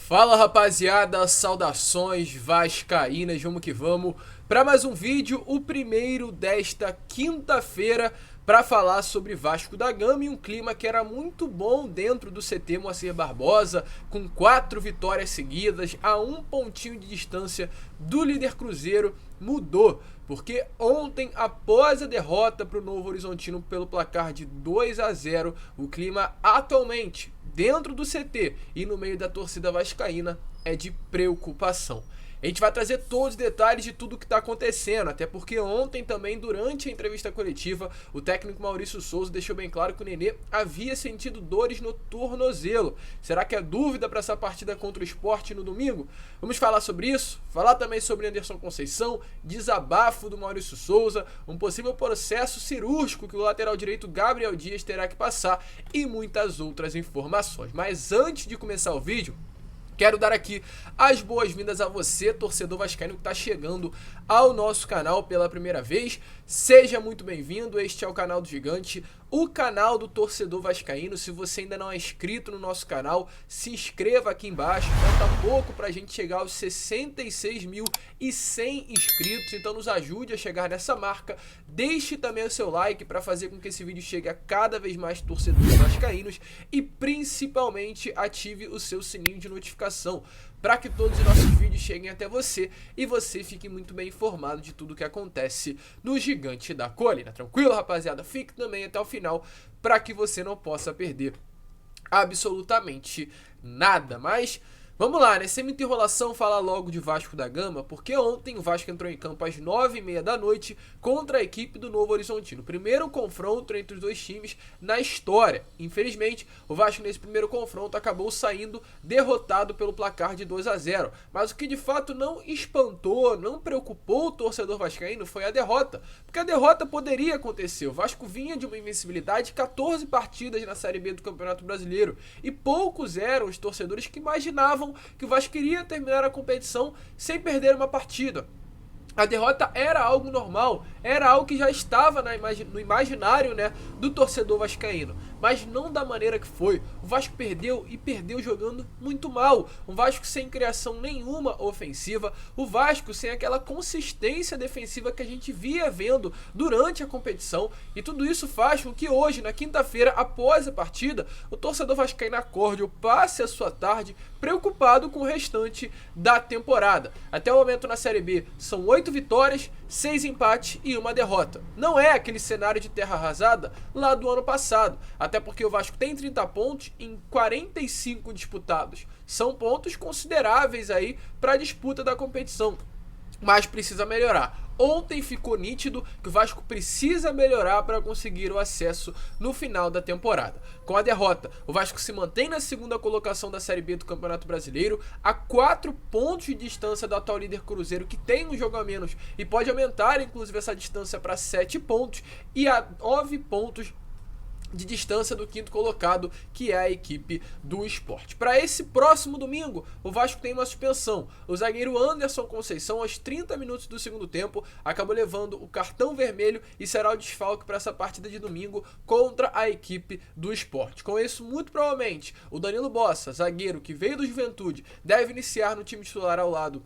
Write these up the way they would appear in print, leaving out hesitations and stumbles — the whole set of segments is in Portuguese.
Fala rapaziada, saudações vascaínas, vamos que vamos para mais um vídeo, o primeiro desta quinta-feira, para falar sobre Vasco da Gama e um clima que era muito bom dentro do CT Moacir Barbosa, com 4 vitórias seguidas, a um pontinho de distância do líder Cruzeiro. Mudou, porque ontem, após a derrota para o Novo Horizontino pelo placar de 2-0, o clima atualmente dentro do CT e no meio da torcida vascaína é de preocupação. A gente vai trazer todos os detalhes de tudo o que está acontecendo, até porque ontem também, durante a entrevista coletiva, o técnico Maurício Souza deixou bem claro que o Nenê havia sentido dores no tornozelo. Será que é dúvida para essa partida contra o Sport no domingo? Vamos falar sobre isso, falar também sobre Anderson Conceição, desabafo do Maurício Souza, um possível processo cirúrgico que o lateral direito Gabriel Dias terá que passar e muitas outras informações. Mas antes de começar o vídeo, quero dar aqui as boas-vindas a você, torcedor vascaíno que está chegando ao nosso canal pela primeira vez. Seja muito bem-vindo, este é o canal do Gigante, o canal do torcedor vascaíno. Se você ainda não é inscrito no nosso canal, se inscreva aqui embaixo. Falta pouco para a gente chegar aos 66.100 inscritos, então nos ajude a chegar nessa marca. Deixe também o seu like para fazer com que esse vídeo chegue a cada vez mais torcedores vascaínos e principalmente ative o seu sininho de notificação para que todos os nossos vídeos cheguem até você e você fique muito bem informado de tudo que acontece no Gigante da Colina. Tranquilo, rapaziada? Fique também até o final para que você não possa perder absolutamente nada. Mas vamos lá, né? Sem muita enrolação, falar logo de Vasco da Gama, porque ontem o Vasco entrou em campo às 9h30 da noite contra a equipe do Novo Horizontino. Primeiro confronto entre os dois times na história. Infelizmente, o Vasco nesse primeiro confronto acabou saindo derrotado pelo placar de 2-0. Mas o que de fato não espantou, não preocupou o torcedor vascaíno foi a derrota. Porque a derrota poderia acontecer. O Vasco vinha de uma invencibilidade de 14 partidas na Série B do Campeonato Brasileiro. E poucos eram os torcedores que imaginavam que o Vasco queria terminar a competição sem perder uma partida. A derrota era algo normal, era algo que já estava no imaginário, né, do torcedor vascaíno, mas não da maneira que foi. O Vasco perdeu e perdeu jogando muito mal. Um Vasco sem criação nenhuma ofensiva, o Vasco sem aquela consistência defensiva que a gente via vendo durante a competição, e tudo isso faz com que hoje, na quinta-feira, após a partida, o torcedor vascaíno acorde ou passe a sua tarde preocupado com o restante da temporada. Até o momento na Série B são 8 vitórias, 6 empates e 1 derrota. Não é aquele cenário de terra arrasada lá do ano passado, até porque o Vasco tem 30 pontos em 45 disputados. São pontos consideráveis aí para a disputa da competição, mas precisa melhorar. Ontem ficou nítido que o Vasco precisa melhorar para conseguir o acesso no final da temporada. Com a derrota, o Vasco se mantém na segunda colocação da Série B do Campeonato Brasileiro, a 4 pontos de distância do atual líder Cruzeiro, que tem um jogo a menos e pode aumentar inclusive essa distância para 7 pontos, e a 9 pontos de distância do quinto colocado, que é a equipe do Sport. Para esse próximo domingo, o Vasco tem uma suspensão. O zagueiro Anderson Conceição, aos 30 minutos do segundo tempo, acabou levando o cartão vermelho e será o desfalque para essa partida de domingo contra a equipe do Sport. Com isso, muito provavelmente, o Danilo Bossa, zagueiro que veio do Juventude, deve iniciar no time titular ao lado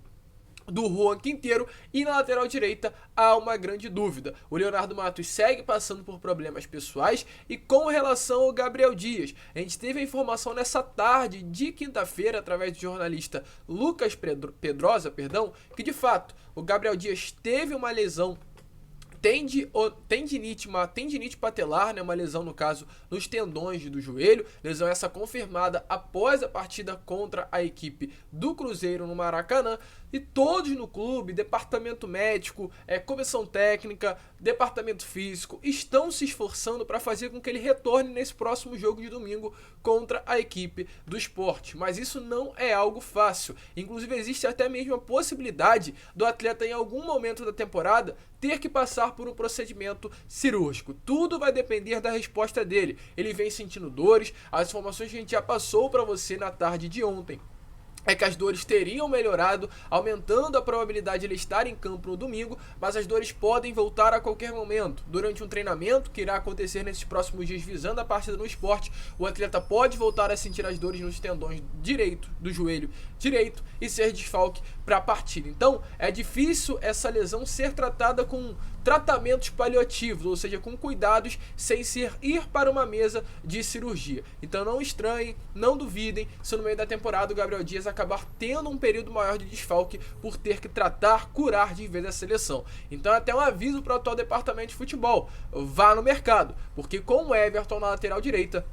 do Juan Quinteiro, e na lateral direita há uma grande dúvida. O Leonardo Matos segue passando por problemas pessoais, e com relação ao Gabriel Dias, a gente teve a informação nessa tarde de quinta-feira, através do jornalista Lucas Pedrosa, que de fato o Gabriel Dias teve uma lesão, uma tendinite patelar, né, uma lesão no caso nos tendões do joelho, lesão essa confirmada após a partida contra a equipe do Cruzeiro no Maracanã, e todos no clube, departamento médico, comissão técnica, departamento físico, estão se esforçando para fazer com que ele retorne nesse próximo jogo de domingo contra a equipe do Sport, mas isso não é algo fácil. Inclusive existe até mesmo a possibilidade do atleta em algum momento da temporada ter que passar por um procedimento cirúrgico. Tudo vai depender da resposta dele. Ele vem sentindo dores, as informações que a gente já passou para você na tarde de ontem é que as dores teriam melhorado, aumentando a probabilidade de ele estar em campo no domingo, mas as dores podem voltar a qualquer momento. Durante um treinamento que irá acontecer nesses próximos dias visando a partida no esporte, o atleta pode voltar a sentir as dores nos tendões direito do joelho direito e ser desfalque para a partida. Então, é difícil essa lesão ser tratada com tratamentos paliativos, ou seja, com cuidados sem ser ir para uma mesa de cirurgia. Então não estranhem, não duvidem se no meio da temporada o Gabriel Dias acabar tendo um período maior de desfalque por ter que tratar, curar de vez a seleção. Então até um aviso para o atual departamento de futebol, vá no mercado, porque com o Everton na lateral direita,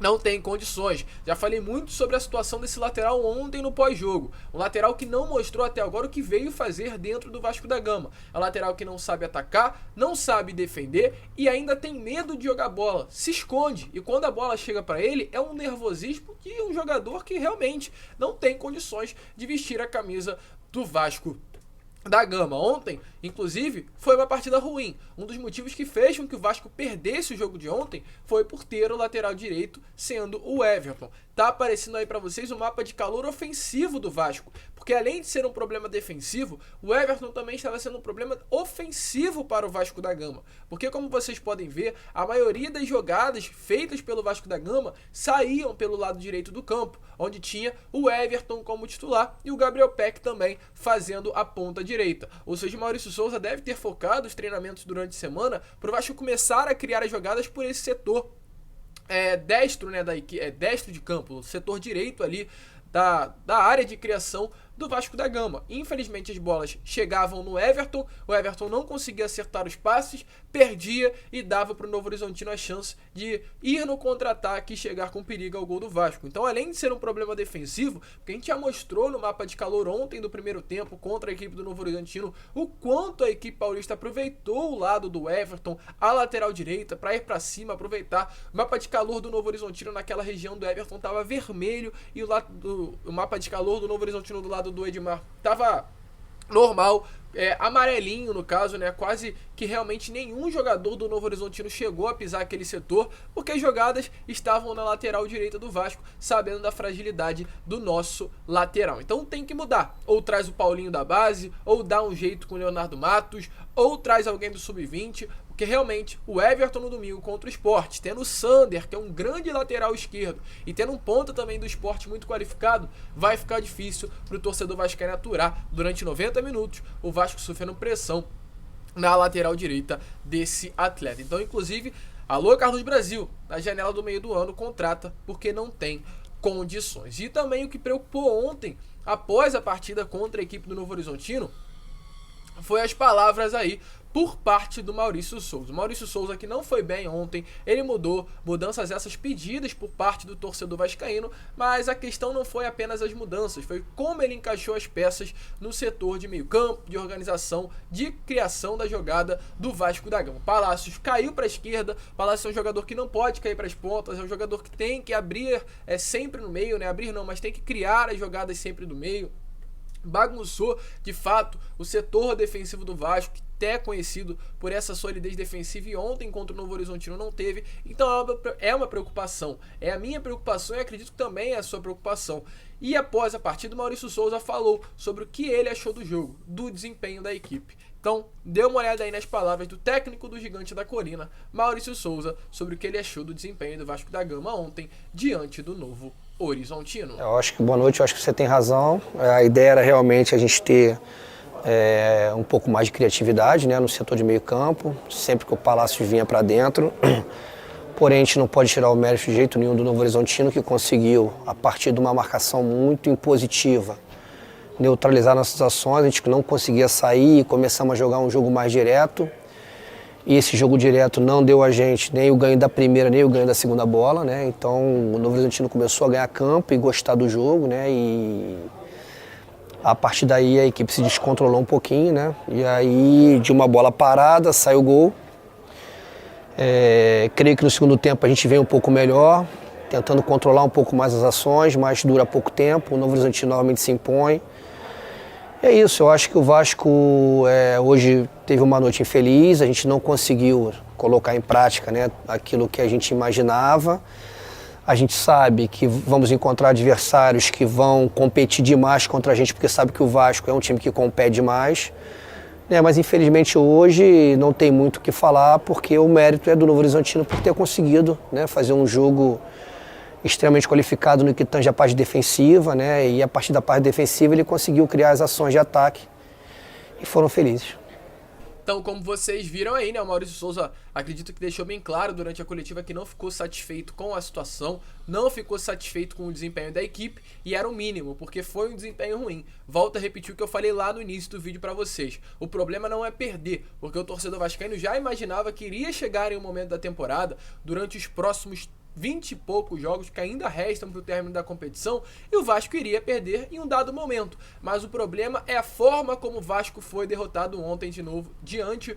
não tem condições. Já falei muito sobre a situação desse lateral ontem no pós-jogo. Um lateral que não mostrou até agora o que veio fazer dentro do Vasco da Gama. É um lateral que não sabe atacar, não sabe defender e ainda tem medo de jogar bola. Se esconde. E quando a bola chega para ele, é um nervosismo de um jogador que realmente não tem condições de vestir a camisa do Vasco da Gama. Ontem, inclusive, foi uma partida ruim. Um dos motivos que fez com que o Vasco perdesse o jogo de ontem foi por ter o lateral direito sendo o Everton. Tá aparecendo aí pra vocês o mapa de calor ofensivo do Vasco, porque além de ser um problema defensivo, o Everton também estava sendo um problema ofensivo para o Vasco da Gama, porque como vocês podem ver, a maioria das jogadas feitas pelo Vasco da Gama saíam pelo lado direito do campo, onde tinha o Everton como titular e o Gabriel Peck também fazendo a ponta direita. Ou seja, o Maurício Souza deve ter focado os treinamentos durante a semana para o Vasco começar a criar as jogadas por esse setor destro, né, destro de campo, o setor direito ali da área de criação do Vasco da Gama. Infelizmente as bolas chegavam no Everton, o Everton não conseguia acertar os passes, perdia e dava para o Novo Horizontino a chance de ir no contra-ataque e chegar com perigo ao gol do Vasco. Então, além de ser um problema defensivo, porque a gente já mostrou no mapa de calor ontem do primeiro tempo contra a equipe do Novo Horizontino o quanto a equipe paulista aproveitou o lado do Everton, a lateral direita, para ir para cima, aproveitar. O mapa de calor do Novo Horizontino naquela região do Everton estava vermelho e o mapa de calor do Novo Horizontino do lado do Edmar estava normal, amarelinho no caso, né? Quase que realmente nenhum jogador do Novo Horizontino chegou a pisar aquele setor, porque as jogadas estavam na lateral direita do Vasco, sabendo da fragilidade do nosso lateral. Então tem que mudar, ou traz o Paulinho da base, ou dá um jeito com o Leonardo Matos, ou traz alguém do sub-20, porque realmente o Everton no domingo contra o Sport, tendo o Sander, que é um grande lateral esquerdo, e tendo um ponta também do Sport muito qualificado, vai ficar difícil para o torcedor vascaíno aturar durante 90 minutos o Vasco sofrendo pressão na lateral direita desse atleta. Então, inclusive, alô Carlos Brasil, na janela do meio do ano, contrata porque não tem condições. E também o que preocupou ontem, após a partida contra a equipe do Novo Horizontino, foi as palavras aí por parte do Maurício Souza. O Maurício Souza, que não foi bem ontem, ele mudanças essas pedidas por parte do torcedor vascaíno, mas a questão não foi apenas as mudanças, foi como ele encaixou as peças no setor de meio campo, de organização, de criação da jogada do Vasco da Gama. Palácios caiu para a esquerda, Palácios é um jogador que não pode cair para as pontas, é um jogador que tem que abrir sempre no meio, né? Abrir não, mas tem que criar as jogadas sempre do meio. Bagunçou, de fato, o setor defensivo do Vasco, que é conhecido por essa solidez defensiva, e ontem contra o Novo Horizontino não teve. Então é uma preocupação, é a minha preocupação e acredito que também é a sua preocupação. E após a partida, o Maurício Souza falou sobre o que ele achou do jogo, do desempenho da equipe. Então, dê uma olhada aí nas palavras do técnico do Gigante da Colina, Maurício Souza, sobre o que ele achou do desempenho do Vasco da Gama ontem, diante do Novo Horizontino. Eu acho que, boa noite, eu acho que você tem razão. A ideia era realmente a gente ter um pouco mais de criatividade, né, no setor de meio campo, sempre que o Palácio vinha para dentro. Porém, a gente não pode tirar o mérito de jeito nenhum do Novo Horizontino, que conseguiu, a partir de uma marcação muito impositiva, neutralizar nossas ações. A gente não conseguia sair e começamos a jogar um jogo mais direto. E esse jogo direto não deu a gente nem o ganho da primeira, nem o ganho da segunda bola, né? Então o Novo Horizontino começou a ganhar campo e gostar do jogo, né? E a partir daí a equipe se descontrolou um pouquinho, né? E aí de uma bola parada saiu o gol. Creio que no segundo tempo a gente veio um pouco melhor, tentando controlar um pouco mais as ações, mas dura pouco tempo. O Novo Horizontino novamente se impõe. É isso, eu acho que o Vasco hoje teve uma noite infeliz, a gente não conseguiu colocar em prática, né, aquilo que a gente imaginava. A gente sabe que vamos encontrar adversários que vão competir demais contra a gente, porque sabe que o Vasco é um time que compete demais. Mas infelizmente hoje não tem muito o que falar, porque o mérito é do Novo Horizontino por ter conseguido, fazer um jogo extremamente qualificado no que tange a parte defensiva, e a partir da parte defensiva ele conseguiu criar as ações de ataque e foram felizes. Então, como vocês viram aí, o Maurício Souza, acredito que deixou bem claro durante a coletiva que não ficou satisfeito com a situação, não ficou satisfeito com o desempenho da equipe e era o mínimo, porque foi um desempenho ruim. Volto a repetir o que eu falei lá no início do vídeo pra vocês. O problema não é perder, porque o torcedor vascaíno já imaginava que iria chegar em um momento da temporada, durante os próximos 20 e poucos jogos que ainda restam para o término da competição, e o Vasco iria perder em um dado momento. Mas o problema é a forma como o Vasco foi derrotado ontem de novo, diante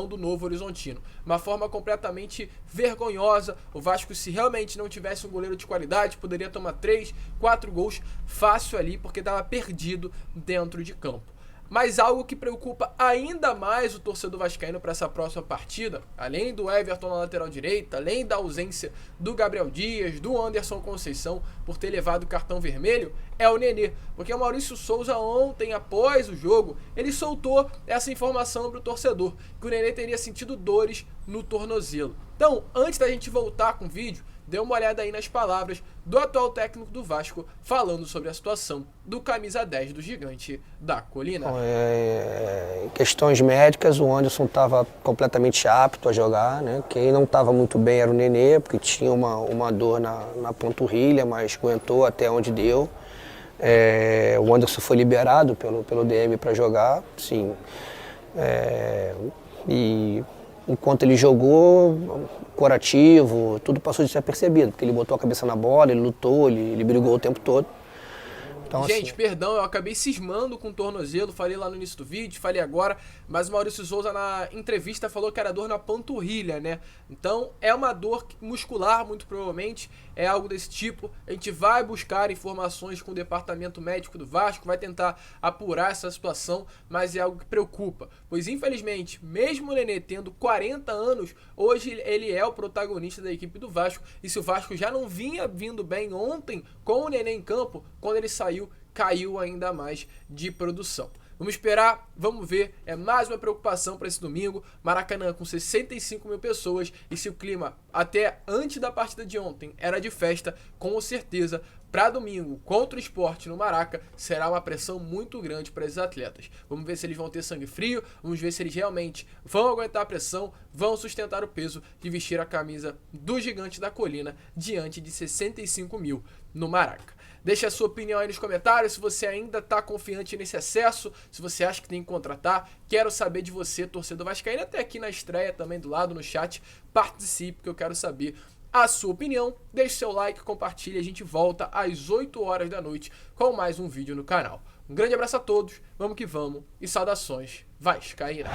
do Novo Horizontino. Uma forma completamente vergonhosa. O Vasco, se realmente não tivesse um goleiro de qualidade, poderia tomar 3, 4 gols fácil ali, porque estava perdido dentro de campo. Mas algo que preocupa ainda mais o torcedor vascaíno para essa próxima partida, além do Everton na lateral direita, além da ausência do Gabriel Dias, do Anderson Conceição por ter levado o cartão vermelho, é o Nenê. Porque o Maurício Souza ontem, após o jogo, ele soltou essa informação para o torcedor, que o Nenê teria sentido dores no tornozelo. Então, antes da gente voltar com o vídeo, dê uma olhada aí nas palavras do atual técnico do Vasco falando sobre a situação do camisa 10 do Gigante da Colina. Em questões médicas, o Anderson estava completamente apto a jogar, Quem não estava muito bem era o Nenê, porque tinha uma dor na panturrilha, mas aguentou até onde deu. O Anderson foi liberado pelo DM para jogar, sim. E enquanto ele jogou, corativo, tudo passou de ser percebido, porque ele botou a cabeça na bola, ele lutou, ele brigou o tempo todo. Então, gente, assim, perdão, eu acabei cismando com o tornozelo, falei lá no início do vídeo, falei agora, mas o Maurício Souza na entrevista falou que era dor na panturrilha, Então, é uma dor muscular, muito provavelmente, é algo desse tipo. A gente vai buscar informações com o departamento médico do Vasco, vai tentar apurar essa situação, mas é algo que preocupa, pois infelizmente, mesmo o Nenê tendo 40 anos, hoje ele é o protagonista da equipe do Vasco, e se o Vasco já não vinha vindo bem ontem com o Nenê em campo, quando ele saiu, caiu ainda mais de produção. Vamos esperar, vamos ver, é mais uma preocupação para esse domingo. Maracanã com 65 mil pessoas, e se o clima até antes da partida de ontem era de festa, com certeza para domingo contra o Sport no Maraca será uma pressão muito grande para esses atletas. Vamos ver se eles vão ter sangue frio, vamos ver se eles realmente vão aguentar a pressão, vão sustentar o peso de vestir a camisa do Gigante da Colina diante de 65 mil no Maraca. Deixe a sua opinião aí nos comentários, se você ainda está confiante nesse acesso, se você acha que tem que contratar. Quero saber de você, torcedor vascaíno, até aqui na estreia também do lado no chat. Participe, que eu quero saber a sua opinião. Deixe seu like, compartilhe, a gente volta às 8 horas da noite com mais um vídeo no canal. Um grande abraço a todos, vamos que vamos e saudações vascaínas.